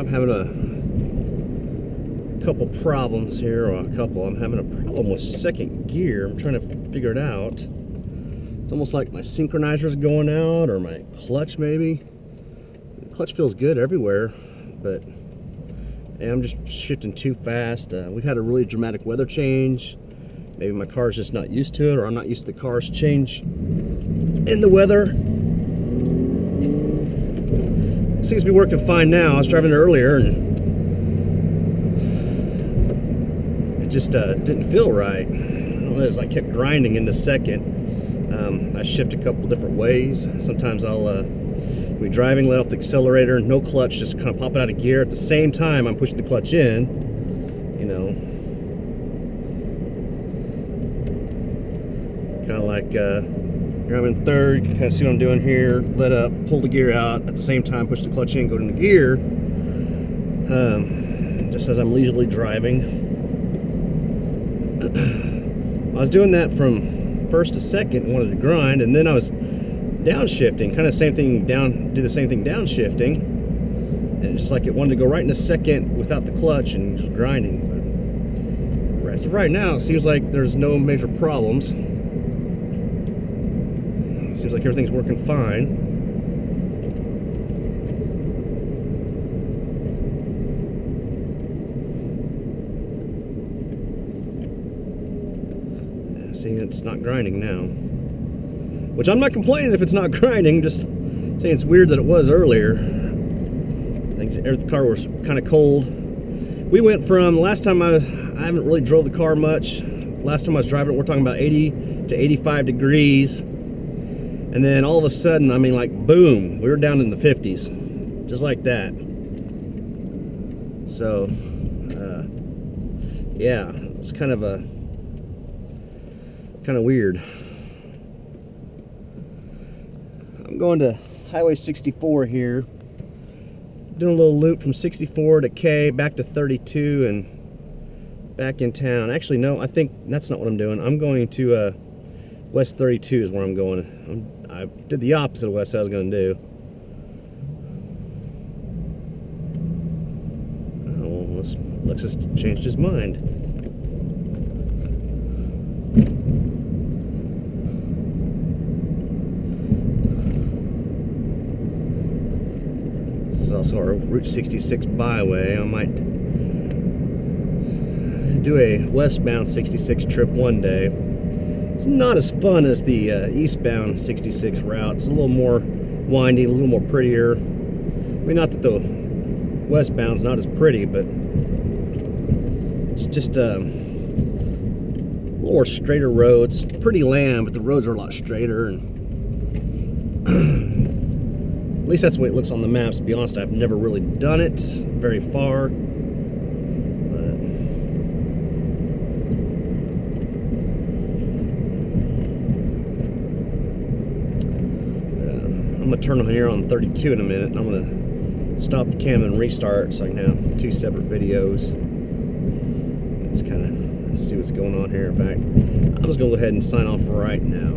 I'm having a couple problems here, or I'm having a problem with second gear. I'm trying to figure it out. It's almost like my synchronizer's going out, or my clutch maybe. The clutch feels good everywhere, but I'm just shifting too fast. We've had a really dramatic weather change. Maybe my car's just not used to it, or I'm not used to the car's change in the weather. It seems to be working fine now. I was driving it earlier and it just didn't feel right. I don't know, I kept grinding into second. I shift a couple different ways. Sometimes I'll be driving, let off the accelerator, no clutch, just kind of pop it out of gear. At the same time, I'm pushing the clutch in, you know. Kind of like driving third, kind of see what I'm doing here. Let up, pull the gear out, at the same time push the clutch in, go into gear. Just as I'm leisurely driving. I was doing that from first to second, wanted to grind, and then I was downshifting, kind of same thing do the same thing downshifting, and it's just like it wanted to go right into second without the clutch and just grinding. But so right now it seems like there's no major problems. It seems like everything's working fine. See, it's not grinding now. Which I'm not complaining if it's not grinding, just saying it's weird that it was earlier. The car was kind of cold. We went from, last time I haven't really drove the car much. Last time I was driving it, we're talking about 80 to 85 degrees. And then all of a sudden, I mean, like, boom, we were down in the 50s. Just like that. So, yeah, it's kind of weird. I'm going to Highway 64 here, doing a little loop from 64 to K, back to 32, and back in town. Actually, no, I think that's not what I'm doing. I'm going to West 32 is where I'm going. I did the opposite of what I said I was going to do. Oh, well, Lexus changed his mind. This is also our Route 66 byway. I might do a westbound 66 trip one day. It's not as fun as the eastbound 66 route. It's a little more windy, a little more prettier. I mean, not that the westbound's not as pretty, but it's just a little more straighter roads. Pretty land, but the roads are a lot straighter. And at least that's the way it looks on the maps. To be honest, I've never really done it very far. I'm going to turn here on 32 in a minute, and I'm going to stop the cam and restart so I can have two separate videos. Just kind of see what's going on here. In fact, I'm just going to go ahead and sign off right now.